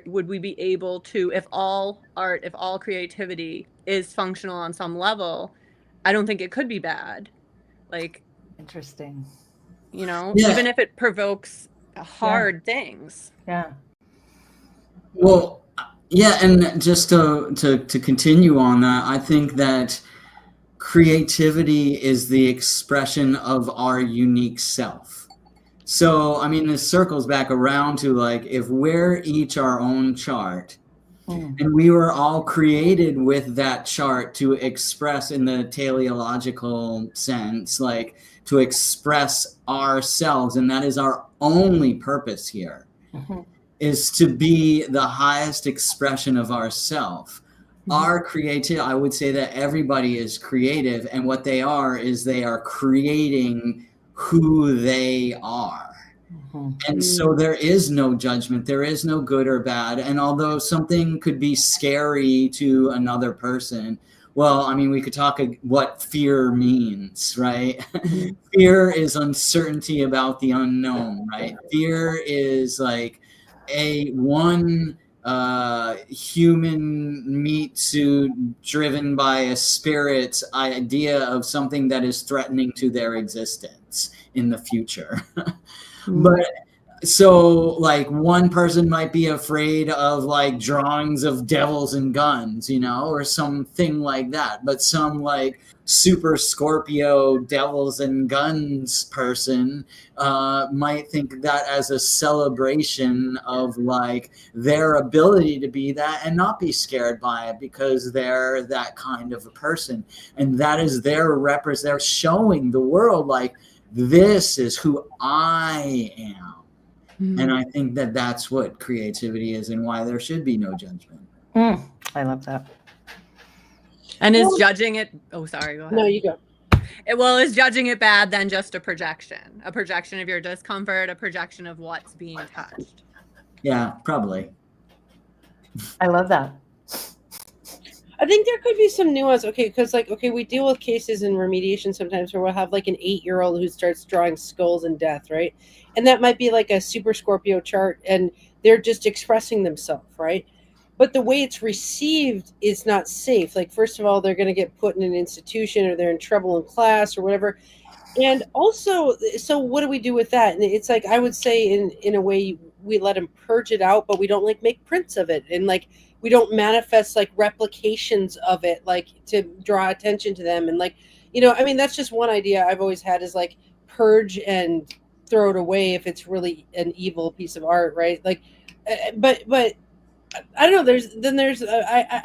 we be able to, if all art, if all creativity is functional on some level, I don't think it could be bad. Like, interesting. Even if it provokes hard things. Yeah. Well, yeah, and just to continue on that, I think that creativity is the expression of our unique self. So, I mean, this circles back around to like, if we're each our own chart and we were all created with that chart to express in the teleological sense, like to express ourselves, and that is our only purpose here, is to be the highest expression of ourself. Our creative, I would say that everybody is creative, and what they are is they are creating who they are. And so there is no judgment, there is no good or bad. And although something could be scary to another person, well, I mean, we could talk what fear means, right? Fear is uncertainty about the unknown, right? Fear is like one human meat suit driven by a spirit's idea of something that is threatening to their existence in the future. But so like one person might be afraid of like drawings of devils and guns, you know, or something like that, but some like super Scorpio devils and guns person might think that as a celebration of like their ability to be that and not be scared by it because they're that kind of a person, and that is they're showing the world like, this is who I am. And I think that that's what creativity is and why there should be no judgment. I love that. And is judging it, oh, sorry, go ahead. No, you go. Well, is judging it bad than just a projection of your discomfort, a projection of what's being touched? Yeah, probably. I love that. I think there could be some nuance, okay, because like, okay, we deal with cases in remediation sometimes where we'll have like an 8-year-old who starts drawing skulls and death, right? And that might be like a super Scorpio chart, and they're just expressing themselves, right? But the way it's received is not safe. Like, first of all, they're going to get put in an institution, or they're in trouble in class or whatever. And also, so what do we do with that? And it's like, I would say in a way, we let them purge it out, but we don't like make prints of it. And like, we don't manifest like replications of it, like to draw attention to them. And like, you know, I mean, that's just one idea I've always had, is like purge and throw it away if it's really an evil piece of art, right? Like, but I don't know.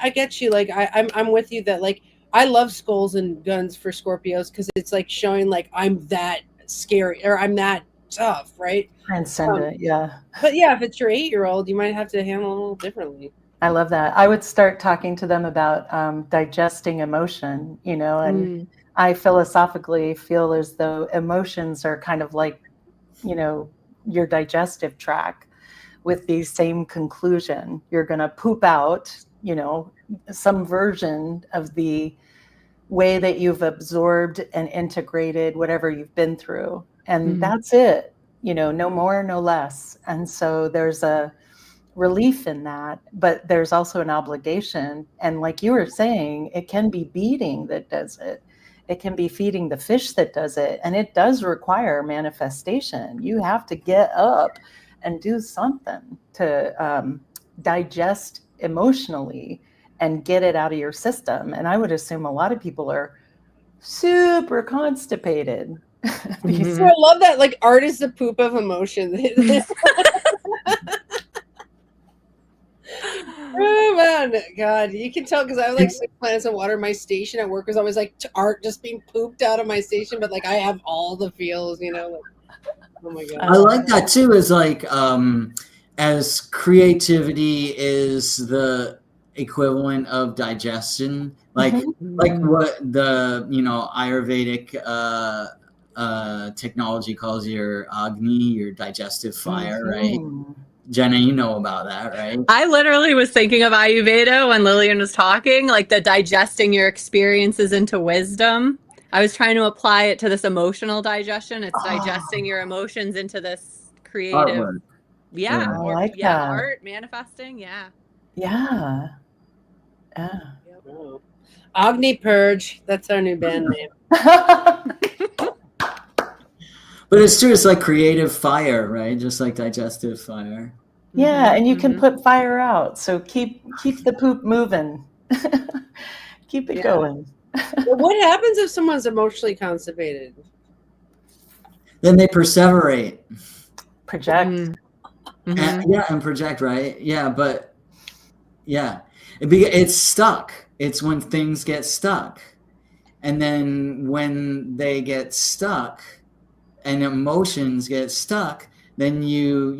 I get you. Like, I'm with you that like, I love skulls and guns for Scorpios because it's like showing like I'm that scary or I'm that tough, right? Transcendent, yeah. But yeah, if it's your 8-year-old, you might have to handle it a little differently. I love that. I would start talking to them about digesting emotion, you know, and I philosophically feel as though emotions are kind of like, you know, your digestive tract with the same conclusion. You're going to poop out, you know, some version of the way that you've absorbed and integrated whatever you've been through. And that's it, you know, no more, no less. And so there's a relief in that, but there's also an obligation. And like you were saying, it can be beating that does it. It can be feeding the fish that does it. And it does require manifestation. You have to get up and do something to digest emotionally and get it out of your system. And I would assume a lot of people are super constipated. So I love that. Like, art is the poop of emotion. Oh man, God, you can tell because I have like 6 plants of water. My station at work was always like art just being pooped out of my station, but like I have all the feels, you know. Like, oh my God, I like that too. Is like as creativity is the equivalent of digestion, like what the Ayurvedic technology calls your Agni, your digestive fire, right? Jenna, you know about that, right? I literally was thinking of Ayurveda when Lillian was talking, like the digesting your experiences into wisdom. I was trying to apply it to this emotional digestion. It's digesting your emotions into this creative, art, manifesting, Yeah. Agni Purge. That's our new band name. But it's true. It's like creative fire, right? Just like digestive fire. Yeah, and you can put fire out. So keep the poop moving. Keep it going. What happens if someone's emotionally constipated? Then they perseverate. Project. And project, right? Yeah, but yeah, it's stuck. It's when things get stuck, and then when they get stuck, and emotions get stuck, then you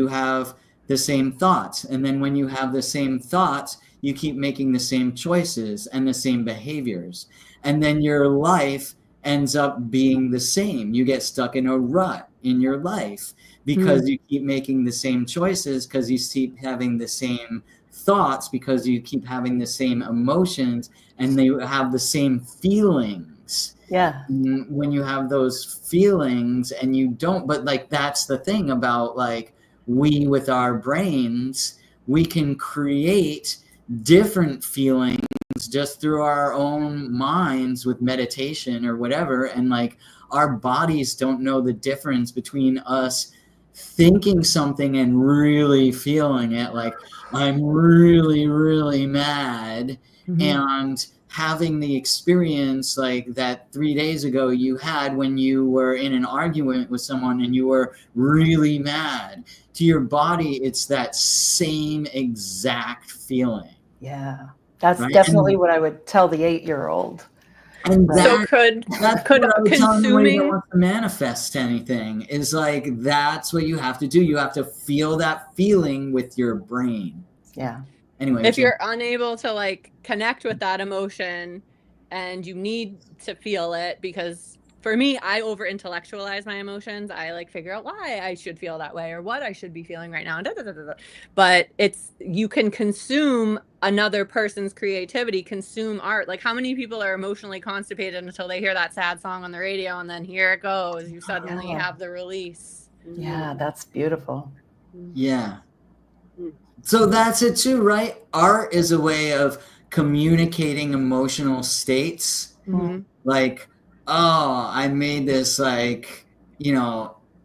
have the same thoughts, and then when you have the same thoughts, you keep making the same choices and the same behaviors, and then your life ends up being the same. You get stuck in a rut in your life because you keep making the same choices, because you keep having the same thoughts, because you keep having the same emotions, and they have the same feelings. Yeah. When you have those feelings and you don't, but like that's the thing about like we with our brains, we can create different feelings just through our own minds with meditation or whatever, and like our bodies don't know the difference between us thinking something and really feeling it, like I'm really, really mad, and having the experience like that 3 days ago you had when you were in an argument with someone and you were really mad. To your body, it's that same exact feeling. Yeah. That's Right? definitely what I would tell the 8-year-old. And So that's could what I would tell anybody that consuming wants to manifest anything, is like, that's what you have to do. You have to feel that feeling with your brain. Yeah. Anyway, if Jen. you're unable to like connect with that emotion and you need to feel it, because for me, I over intellectualize my emotions. I like figure out why I should feel that way or what I should be feeling right now. But you can consume another person's creativity, consume art. Like, how many people are emotionally constipated until they hear that sad song on the radio, and then here it goes, you suddenly have the release. Yeah, that's beautiful. Yeah. So that's it too, right? Art is a way of communicating emotional states. Like, oh, I made this, like,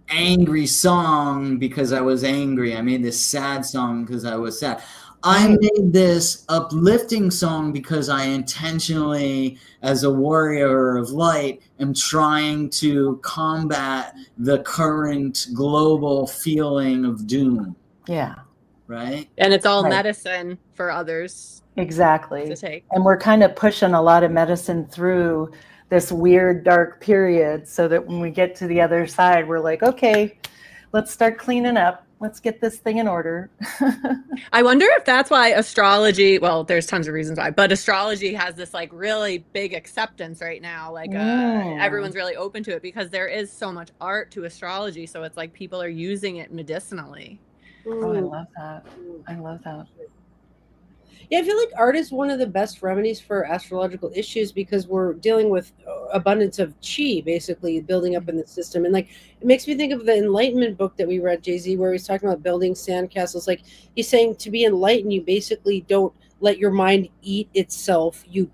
angry song because I was angry. I made this sad song because I was sad. I made this uplifting song because I intentionally, as a warrior of light, am trying to combat the current global feeling of doom. Yeah. Right? And it's all medicine for others. Exactly. To take. And we're kind of pushing a lot of medicine through this weird dark period so that when we get to the other side, we're like, okay, let's start cleaning up. Let's get this thing in order. I wonder if that's why astrology, well, there's tons of reasons why, but astrology has this like really big acceptance right now. Like everyone's really open to it because there is so much art to astrology. So it's like people are using it medicinally. Oh, I love that. I love that. Yeah, I feel like art is one of the best remedies for astrological issues because we're dealing with abundance of chi, basically building up in the system. And like, it makes me think of the Enlightenment book that we read, Jay-Z, where he's talking about building sandcastles. Like, he's saying to be enlightened, you basically don't let your mind eat itself. You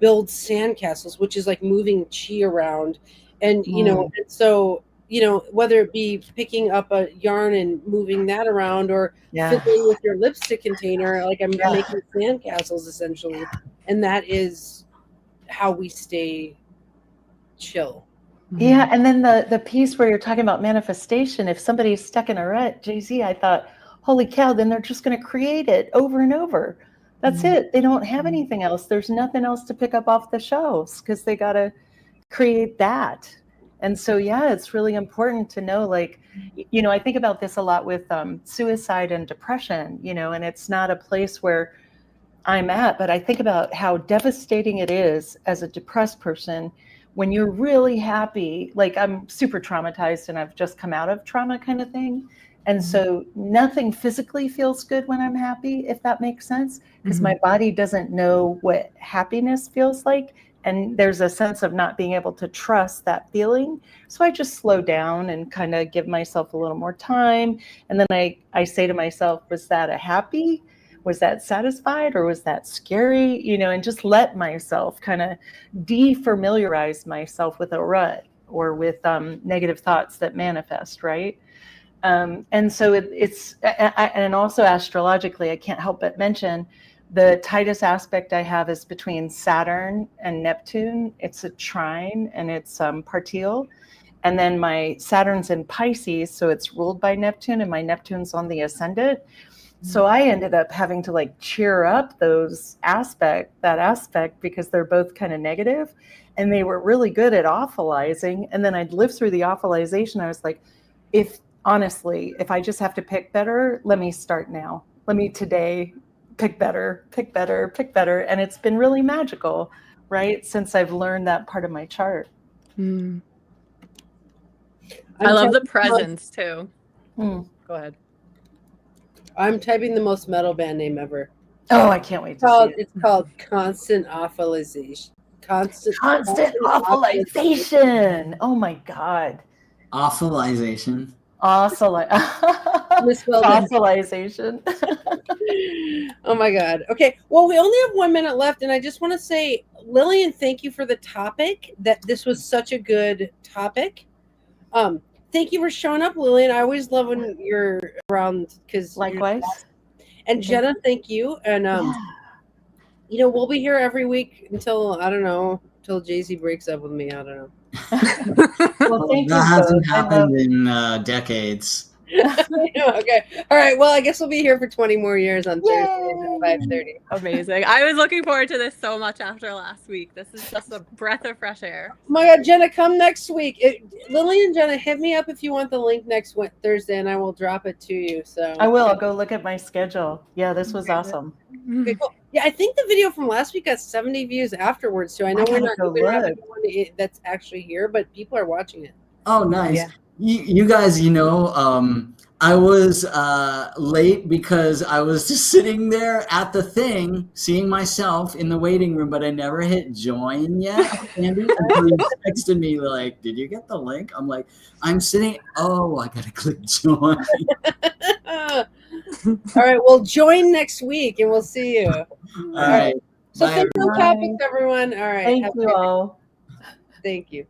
build sandcastles, which is like moving chi around. And, and so, whether it be picking up a yarn and moving that around or fiddling with your lipstick container, like I'm making sandcastles essentially. And that is how we stay chill. Yeah. And then the piece where you're talking about manifestation, if somebody's stuck in a rut, Jay-Z, I thought, holy cow, then they're just going to create it over and over. That's it. They don't have anything else. There's nothing else to pick up off the shelves because they got to create that. And so, yeah, it's really important to know, like, I think about this a lot with suicide and depression, and it's not a place where I'm at, but I think about how devastating it is as a depressed person when you're really happy. Like, I'm super traumatized and I've just come out of trauma kind of thing. And so nothing physically feels good when I'm happy, if that makes sense, because my body doesn't know what happiness feels like. And there's a sense of not being able to trust that feeling. So I just slow down and kind of give myself a little more time. And then I say to myself, was that a happy? Was that satisfied? Or was that scary? And just let myself kind of defamiliarize myself with a rut or with negative thoughts that manifest, right? And so it's and also astrologically, I can't help but mention the tightest aspect I have is between Saturn and Neptune. It's a trine and it's partile. And then my Saturn's in Pisces, so it's ruled by Neptune, and my Neptune's on the ascendant. So I ended up having to like cheer up that aspect because they're both kind of negative, and they were really good at awfulizing. And then I'd lived through the awfulization. I was like, if I just have to pick better, let me start now. Let me today pick better. And it's been really magical, right? Since I've learned that part of my chart. I love the presence too. Go ahead. I'm typing the most metal band name ever. Oh, I can't wait to see it. It's called Constant Awfulization. Constant Awfulization. Oh my God. Awfulization. Fossilization. Oh my God. Okay. Well, we only have 1 minute left, and I just want to say, Lillian, thank you for the topic. This was such a good topic. thank you for showing up, Lillian. I always love when you're around because Likewise. And Jenna, thank you. And you know, we'll be here every week until I don't know, until Jay-Z breaks up with me. I don't know. Well, thank That you hasn't both. I love. happened in decades. Okay. All right. Well, I guess we'll be here for 20 more years on Thursdays at 5:30. Amazing. I was looking forward to this so much after last week. This is just a breath of fresh air. Oh my God, Jenna, come next week. Lily and Jenna, hit me up if you want the link next Thursday, and I will drop it to you. So I will. I'll go look at my schedule. Yeah, this was awesome. Okay, cool. Yeah, I think the video from last week got 70 views afterwards too. I know we're not go we don't have look. anyone that's actually here, but people are watching it. Oh, nice. Yeah. You guys, I was late because I was just sitting there at the thing, seeing myself in the waiting room, but I never hit join yet. Andy, until you texted me like, "Did you get the link?" I'm like, "I'm sitting. Oh, I gotta click join." All right, well, join next week, and we'll see you. All right. So Bye, think on everyone. topics, everyone. All right. Thank have a you good day. all. Thank you.